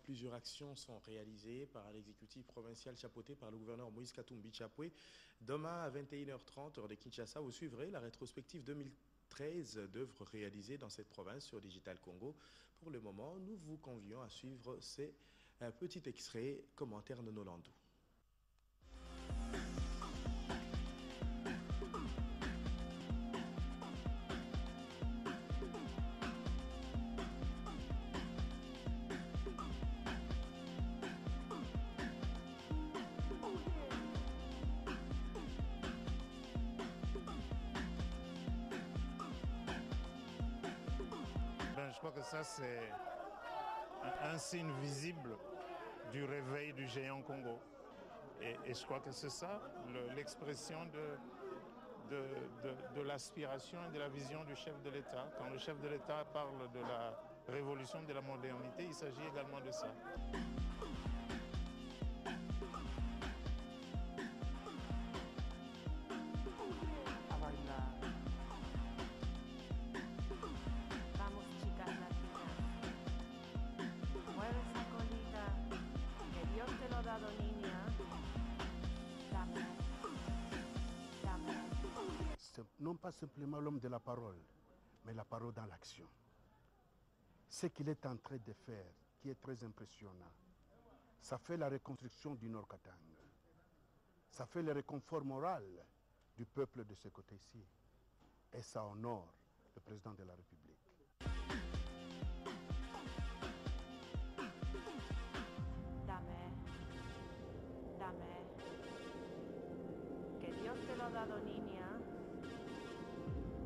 Plusieurs actions sont réalisées par l'exécutif provincial chapeauté par le gouverneur Moïse Katumbi Chapwe. Demain à 21h30, heure de Kinshasa, vous suivrez la rétrospective 2013 d'œuvres réalisées dans cette province sur Digital Congo. Pour le moment, nous vous convions à suivre ces petits extraits commentaires de Nolandou. Je crois que ça, c'est un signe visible du réveil du géant Congo. Et je crois que c'est ça, l'expression de l'aspiration et de la vision du chef de l'État. Quand le chef de l'État parle de la révolution de la modernité, il s'agit également de ça. Non pas simplement l'homme de la parole, mais la parole dans l'action. Ce qu'il est en train de faire, qui est très impressionnant, ça fait la reconstruction du Nord Katanga. Ça fait le réconfort moral du peuple de ce côté-ci. Et ça honore le président de la République. Dame, que Dios te lo ha dado, niña.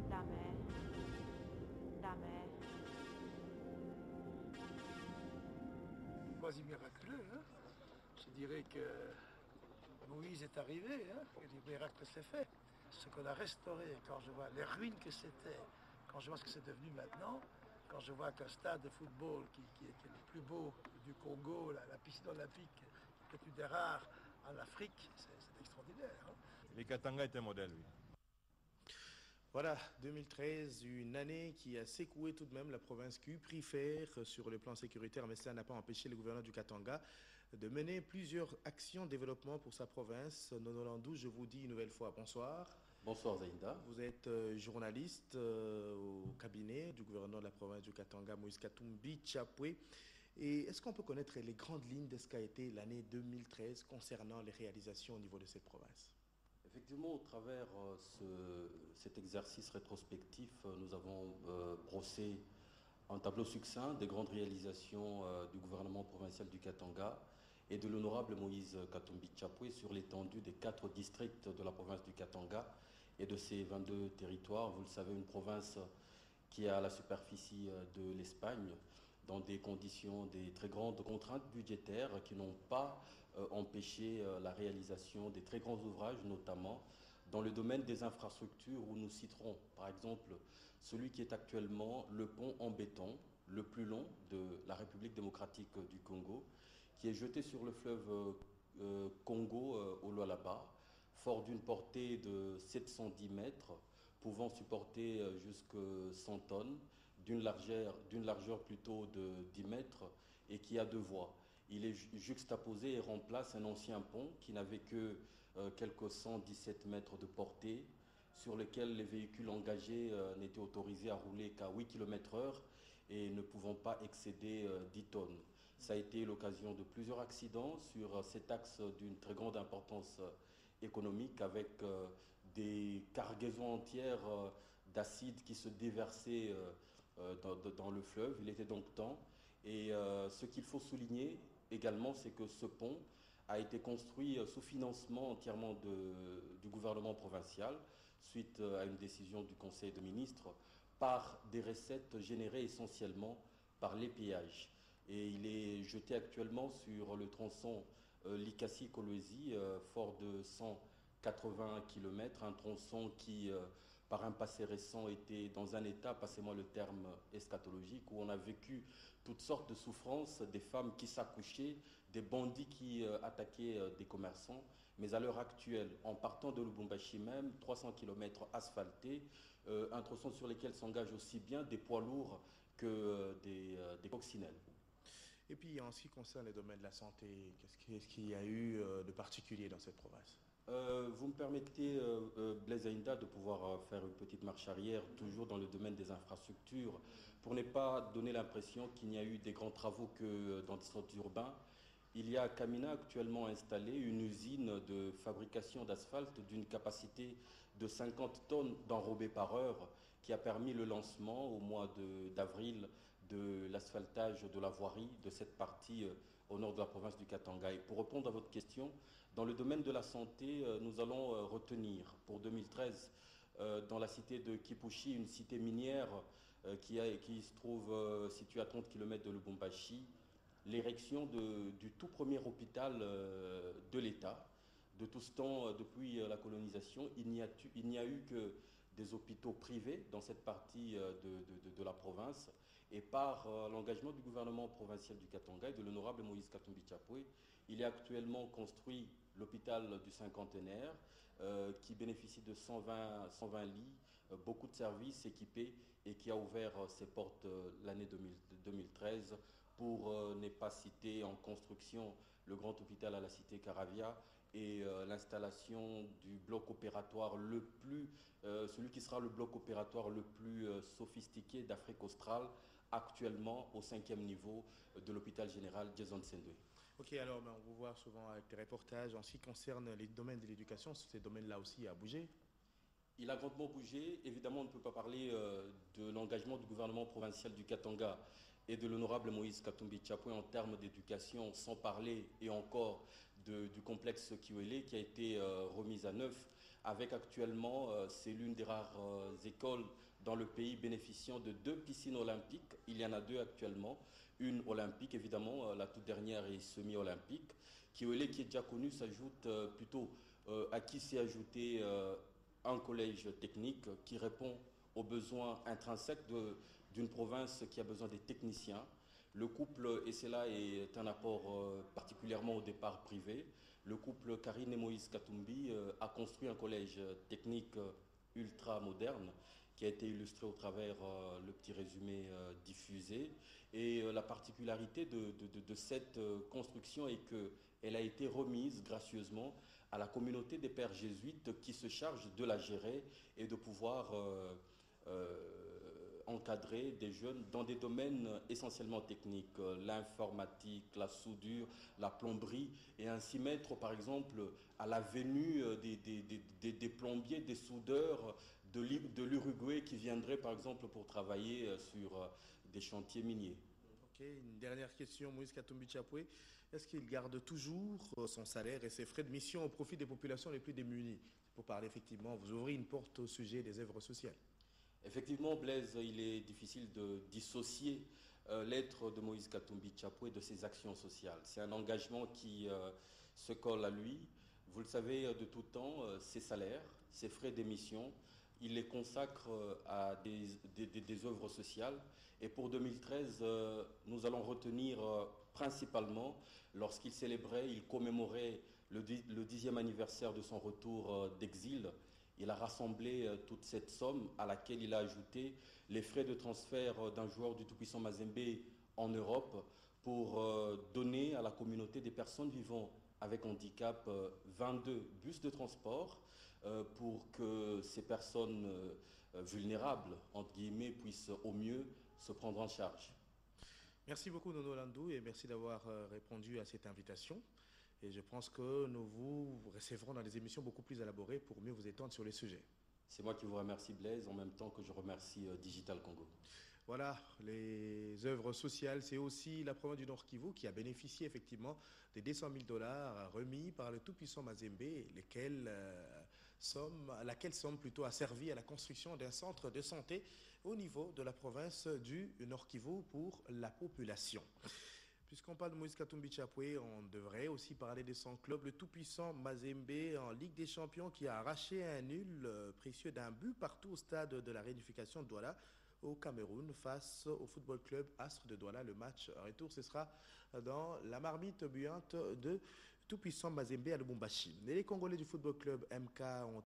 Dame. Quasi miraculeux, hein? Je dirais que Moïse est arrivé, hein? Et le miracle s'est fait. Ce qu'on a restauré, quand je vois les ruines que c'était, quand je vois ce que c'est devenu maintenant, quand je vois qu'un stade de football qui est le plus beau du Congo, la piscine olympique, qui est une des rares en Afrique, c'est extraordinaire. Hein? Le Katanga est un modèle, oui. Voilà, 2013, une année qui a secoué tout de même la province cuprifère sur le plan sécuritaire, mais cela n'a pas empêché le gouverneur du Katanga de mener plusieurs actions de développement pour sa province. Nolandou, je vous dis une nouvelle fois bonsoir. Bonsoir Zaïda. Vous êtes journaliste au cabinet du gouverneur de la province du Katanga, Moïse Katumbi Chapwe. Et est-ce qu'on peut connaître les grandes lignes de ce qu'a été l'année 2013 concernant les réalisations au niveau de cette province? Effectivement, au travers cet exercice rétrospectif, nous avons brossé un tableau succinct des grandes réalisations du gouvernement provincial du Katanga et de l'honorable Moïse Katumbi Chapwe sur l'étendue des 4 districts de la province du Katanga et de ses 22 territoires. Vous le savez, une province qui a la superficie de l'Espagne, dans des conditions, des très grandes contraintes budgétaires qui n'ont pas empêché la réalisation des très grands ouvrages, notamment dans le domaine des infrastructures où nous citerons par exemple celui qui est actuellement le pont en béton, le plus long de la République démocratique du Congo, qui est jeté sur le fleuve Congo au Lualaba, fort d'une portée de 710 mètres, pouvant supporter jusqu'à 100 tonnes, d'une largeur plutôt de 10 mètres et qui a 2 voies. Il est juxtaposé et remplace un ancien pont qui n'avait que quelques 117 mètres de portée, sur lequel les véhicules engagés n'étaient autorisés à rouler qu'à 8 km/h et ne pouvant pas excéder 10 tonnes. Ça a été l'occasion de plusieurs accidents sur cet axe d'une très grande importance économique, avec des cargaisons entières d'acide qui se déversaient dans le fleuve. Il était donc temps. Et ce qu'il faut souligner également, c'est que ce pont a été construit sous financement entièrement du gouvernement provincial, suite à une décision du Conseil des ministres, par des recettes générées essentiellement par les péages. Et il est jeté actuellement sur le tronçon Likasi-Kolwezi, fort de 180 km, un tronçon qui, par un passé récent, était dans un état, passez-moi le terme eschatologique, où on a vécu toutes sortes de souffrances, des femmes qui s'accouchaient, des bandits qui attaquaient des commerçants. Mais à l'heure actuelle, en partant de Lubumbashi même, 300 km asphaltés, un tronçon sur lequel s'engagent aussi bien des poids lourds que des coccinelles. Et puis en ce qui concerne les domaines de la santé, qu'est-ce qu'il y a eu de particulier dans cette province? Vous me permettez, Blaise Aïnda, de pouvoir faire une petite marche arrière, toujours dans le domaine des infrastructures, pour ne pas donner l'impression qu'il n'y a eu des grands travaux que dans des centres urbains. Il y a à Kamina actuellement installé une usine de fabrication d'asphalte d'une capacité de 50 tonnes d'enrobés par heure qui a permis le lancement au mois d'avril de l'asphaltage de la voirie de cette partie au nord de la province du Katanga. Et pour répondre à votre question, dans le domaine de la santé, nous allons retenir pour 2013 dans la cité de Kipushi, une cité minière qui se trouve située à 30 km de Lubumbashi, l'érection du tout premier hôpital de l'État. De tout ce temps, depuis la colonisation, il n'y a eu que des hôpitaux privés dans cette partie de la province. Et par l'engagement du gouvernement provincial du Katanga et de l'honorable Moïse Katumbi Chapwe, il est actuellement construit l'hôpital du cinquantenaire qui bénéficie de 120 lits, beaucoup de services équipés et qui a ouvert ses portes l'année 2013 pour ne pas citer en construction le grand hôpital à la cité Caravia et l'installation du bloc opératoire celui qui sera le bloc opératoire le plus sophistiqué d'Afrique australe, actuellement au 5e niveau de l'hôpital général Jason Sendwe. Ok, alors on vous voit souvent avec des reportages en ce qui concerne les domaines de l'éducation, ces domaines-là aussi a bougé. Il a grandement bougé. Évidemment, on ne peut pas parler de l'engagement du gouvernement provincial du Katanga et de l'honorable Moïse Katumbi Chapwe en termes d'éducation, sans parler et encore du complexe Kiwele qui a été remis à neuf, avec actuellement, c'est l'une des rares écoles dans le pays bénéficiant de 2 piscines olympiques. Il y en a 2 actuellement, une olympique évidemment, la toute dernière est semi-olympique. Kiwele qui est déjà connu s'ajoute plutôt à qui s'est ajouté un collège technique qui répond aux besoins intrinsèques d'une province qui a besoin des techniciens. Le couple, et cela est un apport particulièrement au départ privé, le couple Karine et Moïse Katumbi a construit un collège technique ultra moderne qui a été illustré au travers le petit résumé diffusé. Et la particularité de cette construction est qu'elle a été remise gracieusement à la communauté des pères jésuites qui se charge de la gérer et de pouvoir encadrer des jeunes dans des domaines essentiellement techniques, l'informatique, la soudure, la plomberie, et ainsi mettre par exemple à la venue des plombiers, des soudeurs de l'Uruguay qui viendraient par exemple pour travailler sur des chantiers miniers. Ok, une dernière question, Moïse Katumbi Chapwe. Est-ce qu'il garde toujours son salaire et ses frais de mission au profit des populations les plus démunies? Pour parler effectivement, vous ouvrez une porte au sujet des œuvres sociales. Effectivement, Blaise, il est difficile de dissocier l'être de Moïse Katumbi Chapwe de ses actions sociales. C'est un engagement qui se colle à lui. Vous le savez de tout temps, ses salaires, ses frais d'émission, il les consacre à des œuvres sociales. Et pour 2013, nous allons retenir principalement, lorsqu'il célébrait, il commémorait le 10e anniversaire de son retour d'exil. Il a rassemblé toute cette somme à laquelle il a ajouté les frais de transfert d'un joueur du tout-puissant Mazembe en Europe pour donner à la communauté des personnes vivant avec handicap 22 bus de transport pour que ces personnes vulnérables, entre guillemets, puissent au mieux se prendre en charge. Merci beaucoup Nono Landou et merci d'avoir répondu à cette invitation. Et je pense que nous vous recevrons dans des émissions beaucoup plus élaborées pour mieux vous étendre sur les sujets. C'est moi qui vous remercie Blaise, en même temps que je remercie Digital Congo. Voilà, les œuvres sociales, c'est aussi la province du Nord Kivu qui a bénéficié effectivement des 200 000 $ remis par le tout-puissant Mazembe, laquelle somme plutôt a servi à la construction d'un centre de santé au niveau de la province du Nord Kivu pour la population. Puisqu'on parle de Moïse Katumbi Chapwe, on devrait aussi parler de son club, le tout-puissant Mazembe en Ligue des Champions qui a arraché un nul précieux d'un but partout au stade de la réunification de Douala au Cameroun face au football club Astre de Douala. Le match retour, ce sera dans la marmite buante de tout-puissant Mazembe à Lubumbashi. Les Congolais du football club MK ont